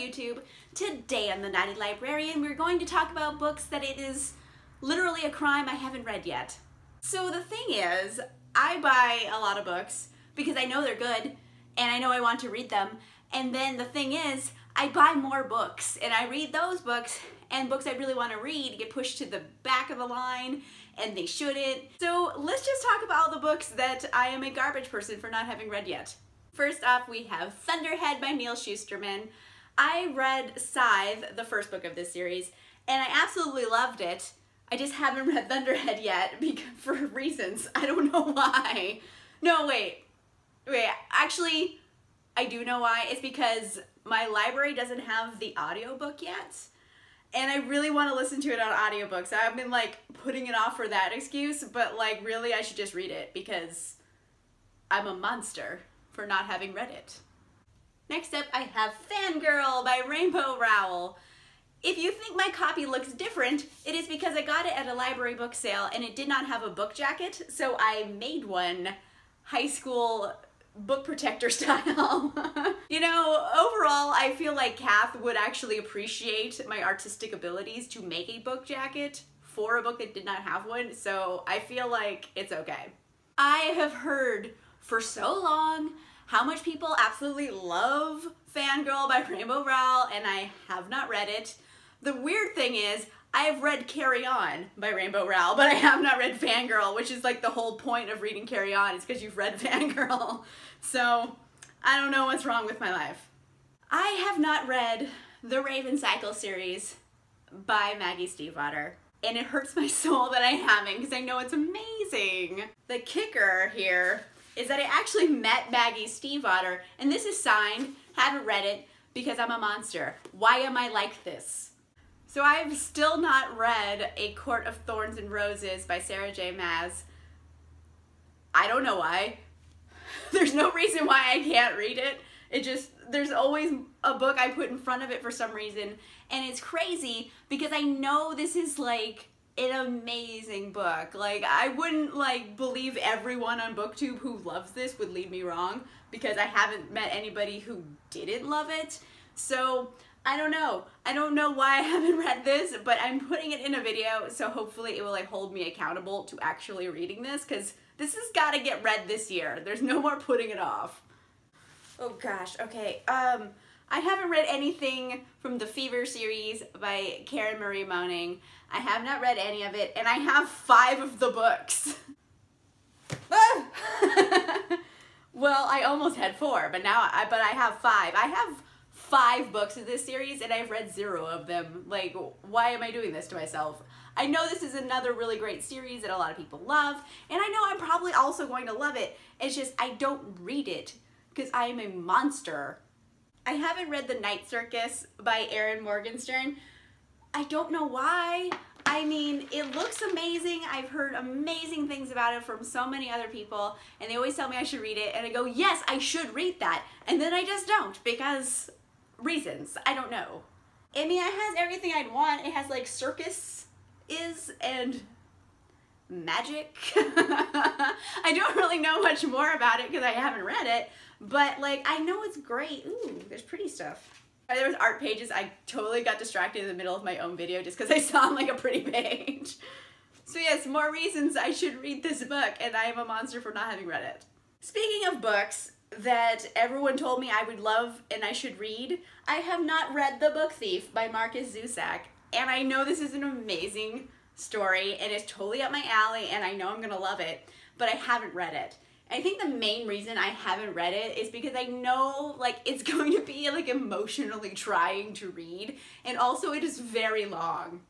YouTube. Today on the Naughty Librarian, we're going to talk about books that it is literally a crime I haven't read yet. So the thing is, I buy a lot of books because I know they're good and I know I want to read them. And then the thing is, I buy more books and I read those books, and books I really want to read get pushed to the back of the line and they shouldn't. So let's just talk about all the books that I am a garbage person for not having read yet. First off, we have Thunderhead by Neal Shusterman. I read Scythe, the first book of this series, and I absolutely loved it. I just haven't read Thunderhead yet for reasons. I don't know why. No, wait, actually, I do know why. It's because my library doesn't have the audiobook yet, and I really want to listen to it on audiobook. So I've been like putting it off for that excuse, but like really I should just read it because I'm a monster for not having read it. Next up, I have Fangirl by Rainbow Rowell. If you think my copy looks different, it is because I got it at a library book sale and it did not have a book jacket, so I made one high school book protector style. You know, overall, I feel like Kath would actually appreciate my artistic abilities to make a book jacket for a book that did not have one, so I feel like it's okay. I have heard for so long how much people absolutely love Fangirl by Rainbow Rowell, and I have not read it. The weird thing is, I have read Carry On by Rainbow Rowell, but I have not read Fangirl, which is like the whole point of reading Carry On, is because you've read Fangirl. So, I don't know what's wrong with my life. I have not read the Raven Cycle series by Maggie Stiefvater, and it hurts my soul that I haven't because I know it's amazing. The kicker here is that I actually met Maggie Stiefvater, and this is signed, haven't read it, because I'm a monster. Why am I like this? So I've still not read A Court of Thorns and Roses by Sarah J. Maas. I don't know why. There's no reason why I can't read it. It just, there's always a book I put in front of it for some reason, and it's crazy because I know this is like an amazing book. Like, I wouldn't like believe everyone on BookTube who loves this would lead me wrong because I haven't met anybody who didn't love it. So I don't know. I don't know why I haven't read this, but I'm putting it in a video, so hopefully it will like hold me accountable to actually reading this, because this has got to get read this year. There's no more putting it off. Oh gosh, okay. I haven't read anything from the Fever series by Karen Marie Moning. I have not read any of it, and I have 5 of the books. Well, I almost had 4, but now I have 5. I have 5 books of this series and I've read 0 of them. Like, why am I doing this to myself? I know this is another really great series that a lot of people love, and I know I'm probably also going to love it. It's just I don't read it because I am a monster. I haven't read The Night Circus by Erin Morgenstern. I don't know why. I mean, it looks amazing. I've heard amazing things about it from so many other people, and they always tell me I should read it, and I go, yes, I should read that. And then I just don't because reasons. I don't know. I mean, it has everything I'd want. It has like circus and magic. I don't really know much more about it because I haven't read it, but like I know it's great. Ooh, there's pretty stuff. There was art pages. I totally got distracted in the middle of my own video just because I saw like a pretty page. So yes, more reasons I should read this book, and I am a monster for not having read it. Speaking of books that everyone told me I would love and I should read, I have not read The Book Thief by Marcus Zusak, and I know this is an amazing story and it's totally up my alley and I know I'm gonna love it, but I haven't read it. And I think the main reason I haven't read it is because I know like it's going to be like emotionally trying to read, and also it is very long.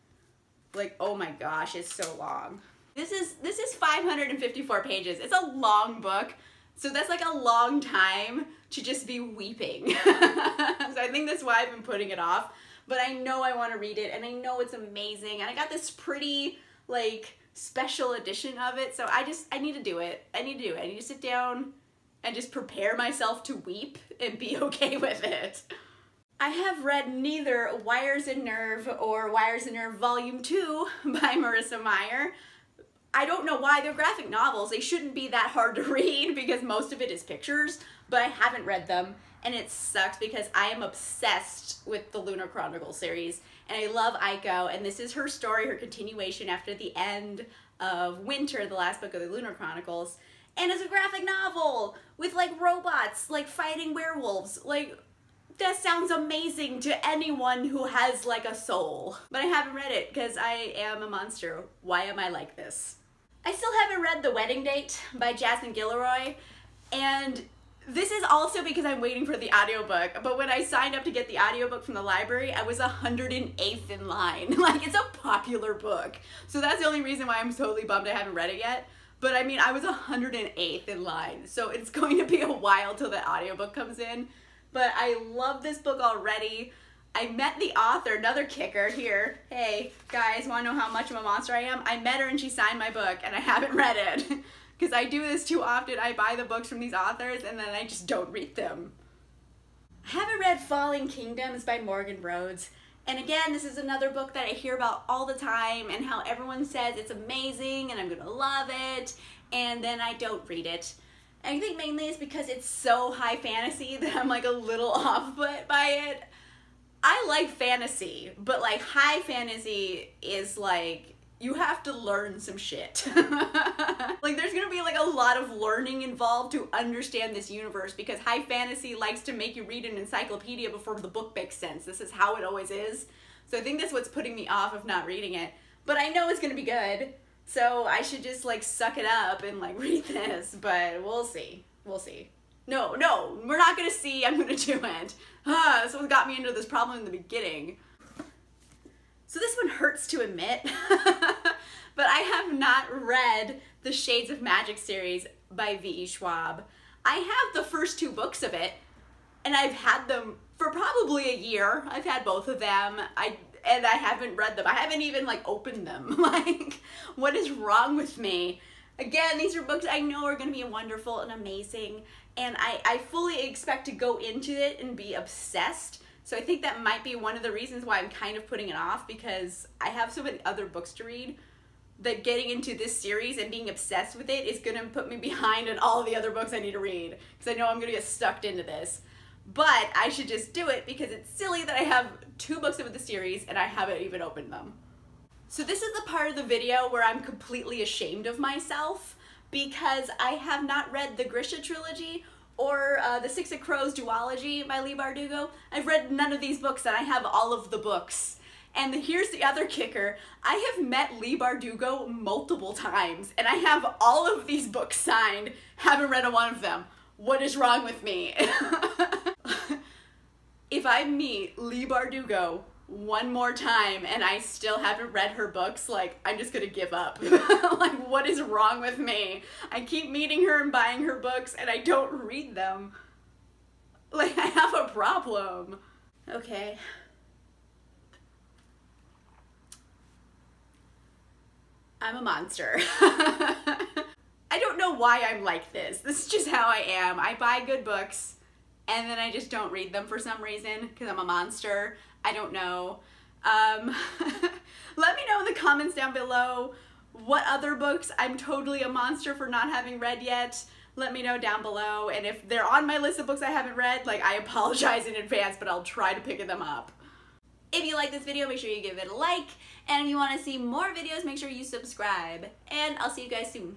Like, oh my gosh, it's so long. This is 554 pages. It's a long book. So that's like a long time to just be weeping. So I think that's why I've been putting it off. But I know I want to read it, and I know it's amazing. And I got this pretty like special edition of it. So I need to do it. I need to sit down and just prepare myself to weep and be okay with it. I have read neither Wires and Nerve or Wires and Nerve Volume 2 by Marissa Meyer. I don't know why. They're graphic novels. They shouldn't be that hard to read because most of it is pictures, but I haven't read them, and it sucks because I am obsessed with the Lunar Chronicles series, and I love Aiko, and this is her story, her continuation after the end of Winter, the last book of the Lunar Chronicles, and it's a graphic novel with like robots, like fighting werewolves. Like, that sounds amazing to anyone who has like a soul. But I haven't read it because I am a monster. Why am I like this? I still haven't read The Wedding Date by Jasmine Guillory, and this is also because I'm waiting for the audiobook, but when I signed up to get the audiobook from the library, I was 108th in line. Like, it's a popular book. So that's the only reason why I'm totally bummed I haven't read it yet. But I mean, I was 108th in line, so it's going to be a while till the audiobook comes in. But I love this book already. I met the author, another kicker here. Hey, guys, wanna know how much of a monster I am? I met her and she signed my book, and I haven't read it. Because I do this too often. I buy the books from these authors, and then I just don't read them. I haven't read Falling Kingdoms by Morgan Rhodes. And again, this is another book that I hear about all the time, and how everyone says it's amazing, and I'm gonna love it, and then I don't read it. And I think mainly it's because it's so high fantasy that I'm like a little off by it. I like fantasy, but like high fantasy is like, you have to learn some shit. Like, there's gonna be like a lot of learning involved to understand this universe, because high fantasy likes to make you read an encyclopedia before the book makes sense. This is how it always is. So I think that's what's putting me off of not reading it. But I know it's gonna be good, so I should just like suck it up and like read this, but we'll see. We'll see. No, we're not gonna see, I'm gonna do it. That's what got me into this problem in the beginning. So this one hurts to admit, but I have not read the Shades of Magic series by V.E. Schwab. I have the first 2 books of it, and I've had them for probably a year. I've had both of them, and I haven't read them. I haven't even like opened them. Like, what is wrong with me? Again, these are books I know are gonna be wonderful and amazing, and I fully expect to go into it and be obsessed. So I think that might be one of the reasons why I'm kind of putting it off, because I have so many other books to read that getting into this series and being obsessed with it is gonna put me behind on all the other books I need to read, because I know I'm gonna get sucked into this. But I should just do it because it's silly that I have 2 books of the series and I haven't even opened them. So this is the part of the video where I'm completely ashamed of myself, because I have not read the Grisha trilogy or the Six of Crows duology by Leigh Bardugo. I've read none of these books, and I have all of the books. And here's the other kicker. I have met Leigh Bardugo multiple times, and I have all of these books signed, haven't read one of them. What is wrong with me? If I meet Leigh Bardugo one more time and I still haven't read her books, like, I'm just gonna give up. Like, what is wrong with me? I keep meeting her and buying her books and I don't read them. Like, I have a problem. Okay. I'm a monster. I don't know why I'm like this. This is just how I am. I buy good books and then I just don't read them for some reason because I'm a monster. I don't know. Let me know in the comments down below what other books I'm totally a monster for not having read yet. Let me know down below, and if they're on my list of books I haven't read, like, I apologize in advance, but I'll try to pick them up. If you like this video, make sure you give it a like, and if you want to see more videos, make sure you subscribe, and I'll see you guys soon.